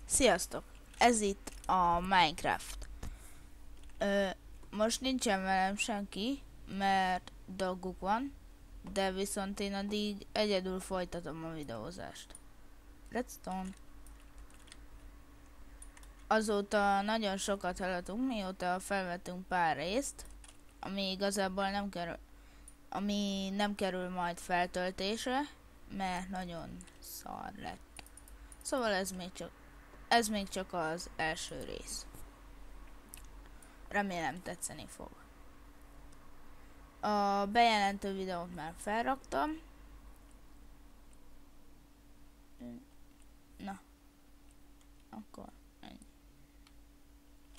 Sziasztok! Ez itt a Minecraft. Most nincsen velem senki, mert dolguk van, de viszont én addig egyedül folytatom a videózást. Redstone. Azóta nagyon sokat haladtunk, mióta felvettünk pár részt, ami igazából nem kerül majd feltöltésre, mert nagyon szar lett. Szóval ez még csak az első rész. Remélem tetszeni fog. A bejelentő videót már felraktam. Na. Akkor ennyi.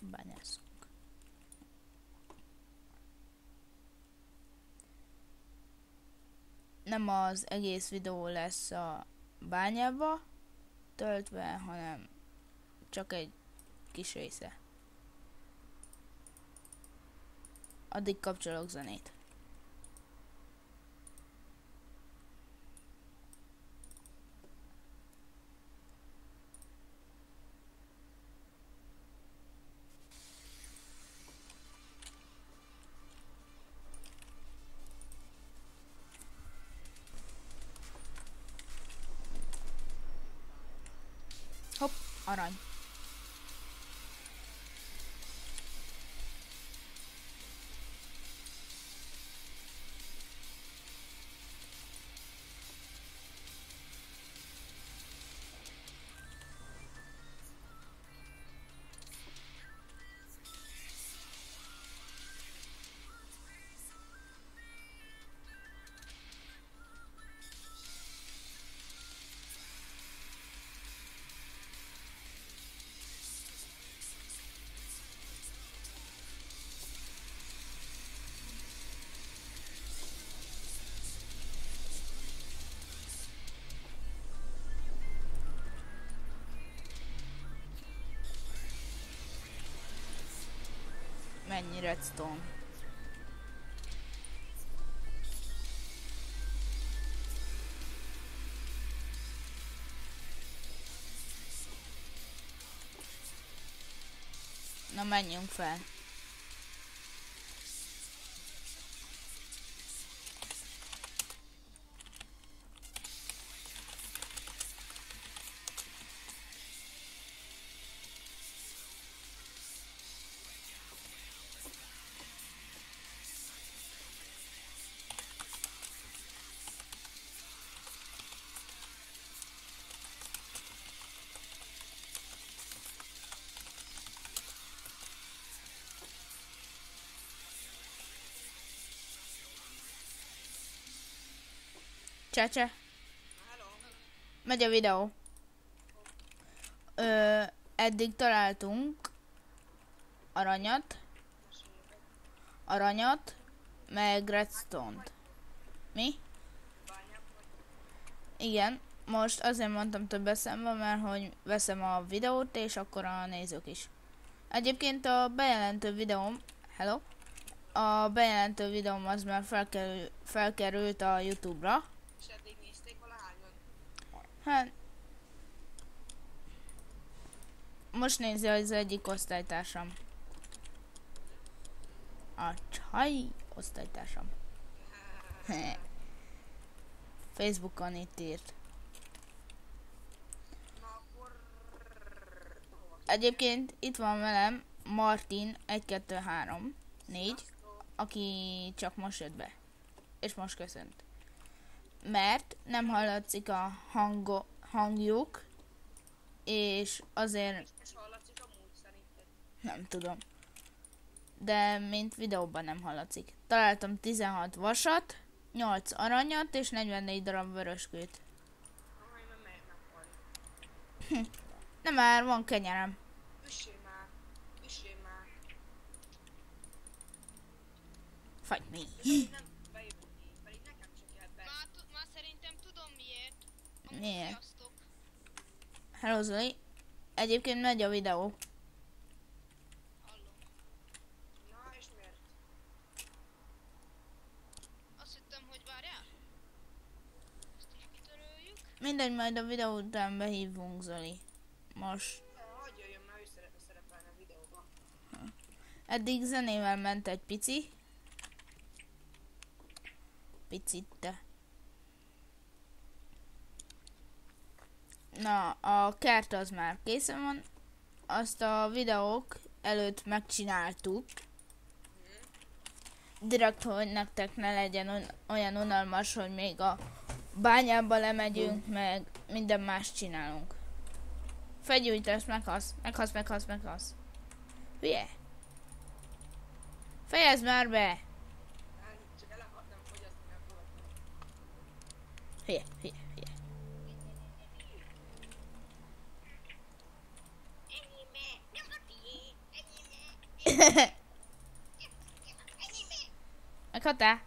Bányászunk. Nem az egész videó lesz a bányába töltve, hanem csak egy kis része. Addig kapcsolok zenét. Hopp, arany. Mennyi redstone? Na menjünk fel. Csecse. Megy a videó. Eddig találtunk aranyat, meg redstone-t. Mi? Igen, most azért mondtam több eszembe, mert hogy veszem a videót, és akkor a nézők is. Egyébként a bejelentő videóm, a bejelentő videóm az már felkerült a YouTube-ra. És eddig nézték valahányan? Hát, most nézi az egyik osztálytársam. A csaj osztálytársam. Facebookon itt írt. Na akkor... Egyébként itt van velem Martin 1, 2, 3, 4, aki csak most jött be. És most köszönt. Mert nem hallatszik a hangjuk, és azért És hallatszik amúgy szerinted? nem tudom. De mint videóban nem hallatszik. Találtam 16 vasat, 8 aranyat és 44 darab vöröskőt. Aha, én nem meghalni. Nem már, van kenyerem. Üssél már! Üssél már! Fight me. Nem bejövök így, pedig nekem se kell be. Már szerintem tudom miért. Miért? Sziasztok. Hello Zoli. Egyébként megy a videó. Hallom. Na és miért? Azt hittem, hogy várjál. Ezt is kitöröljük. Mindegy, majd a videó után behívunk Zoli. Most Eddig zenével ment egy pici. Picitte. Na, a kert az már készen van. Azt a videók előtt megcsináltuk. Direkt, hogy nektek ne legyen olyan unalmas, hogy még a bányába lemegyünk, meg minden más csinálunk. Fegyújtás, meghalsz. Hülye? Fejezd már be! Hát, csak el akartam fogyazni, mert fogadtam. Hülye. Meghaltál?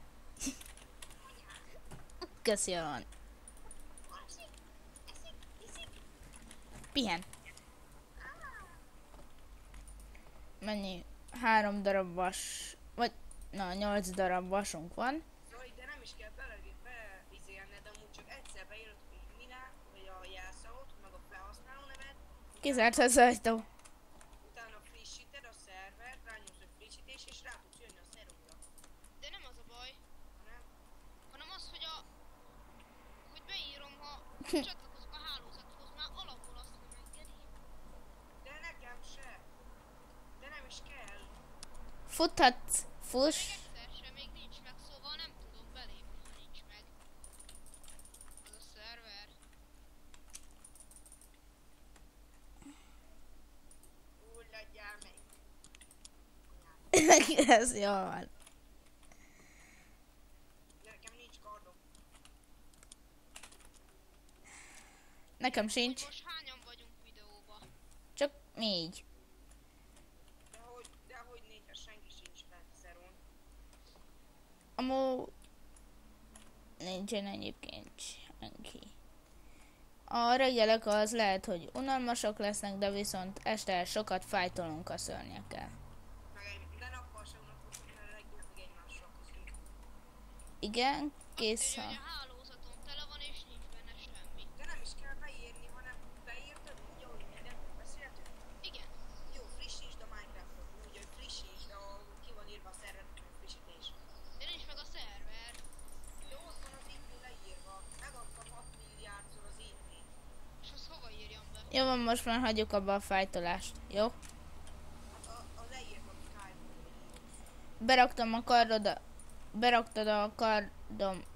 Köszi, van. Pihen. Mennyi? 3 darab vas... Vagy... Na, 8 darab vasunk van. Zoli, de nem is kell beizélned, amúgy csak egyszer beírod, hogy minát, vagy a jelszót, meg a felhasználó nevet. Kizárt az ajtó. Utána frissíted a szervert, rányomsz, hogy frissítés, és rá tudsz jönni a szerverre. De nem az a baj, Hanem hanem az, hogy beírom, ha csatlakozok a hálózathoz, már alapból azt nem engedi. de nekem se. De nem is kell. Futhatsz. Fuss. Még egyszer sem, még nincs meg, szóval nem tudom belépni, ha nincs meg. Az a szerver. Úgy legyél meg. Ez jó van. De nekem nincs kardom. Nekem sincs. Most hányan vagyunk videóba? Csak 4. De hogy négyes senki sincs fent szerón. Amúgy... Nincsen egyébként senki. A reggelek az lehet, hogy unalmasak lesznek, de viszont este sokat fájtolunk a szörnyekkel. De nappal sem unatkozunk, mert reggel meg egymással közünk. Igen, kész. Azt írja, hogy a hálózaton tele van és nincs benne semmi. De nem is kell beírni, hanem beírtad úgy, ahogy mindent beszéltünk. Igen. Jó, frissítsd a Minecraftot, úgy, hogy frissítsd, ahol ki van írva a szervernek frissítés. De nincs meg a szerver. Jó, ott van az info leírva. Megadtam 6 milliárdszor az infét. És azt hova írjam be? Jó van, most már hagyjuk abba a fájtolást. Jó? Hát a leírva a Skype-on. Beraktam a karrodat.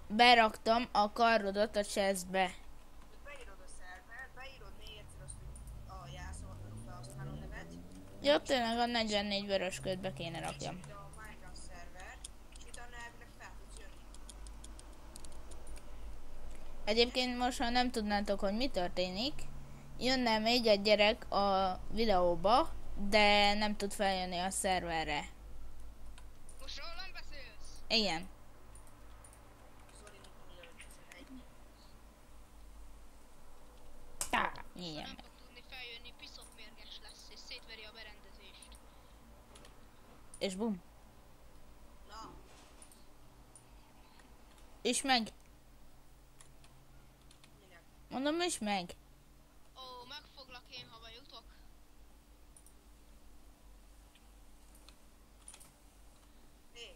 Beraktam a karrodat a chestbe. Hogy beírod a szervert, beírod még egyszer azt, hogy a jelszót, meg a felhasználó nevet. Jó, tényleg a 44 vörös ködbe kéne rakjam. Frissítsd a Minecraft szervert, és utána elvileg fel tudsz jönni. Egyébként most, ha nem tudnátok, hogy mi történik, jönne még egy gyerek a videóba, de nem tud feljönni a szerverre. Most rólam beszélsz? Igen. Zoli, nem tudom, Nyíljen Nem meg. fog tudni feljönni, piszok mérges lesz és szétveri a berendezést. És bum. Na, És meg. minek? Mondom, és meg. Ó, megfoglak én, ha bejutok. Hé!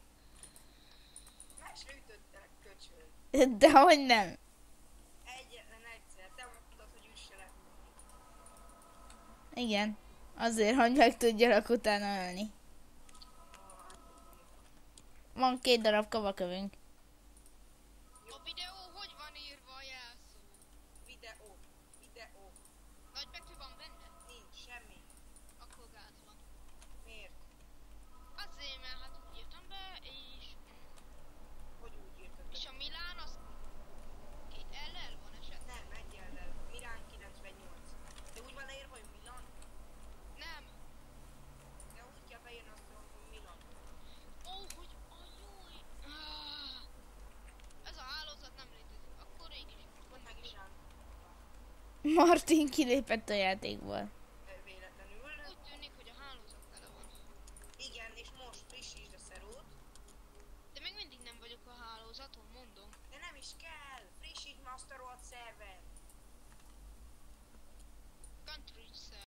Meg se ütöttelek, köcsög. Dehogy nem. Egyetlen egyszer, te mondtad, hogy üsselek. Igen. Azért, hogy meg tudjalak utána ölni. Van 2 darab kavakövünk. A videó hogy van írva a jelszó? Videó. Nagy betű van benne? Nincs semmi. Akkor gáz van. Miért? Azért, mert hát úgy írtam be, Hogy úgy írtad? és a Milán az 2 L-lel van esetleg? Nem, egy ellen. Milán 98. De úgy van leírva, hogy Milan? Nem. De úgy kell beírni azt, hogy Milan. Ó, hogy a jói. Ez a hálózat nem létezik. Akkor rég is. Hogy meg is áll. Martin kilépett a játékból.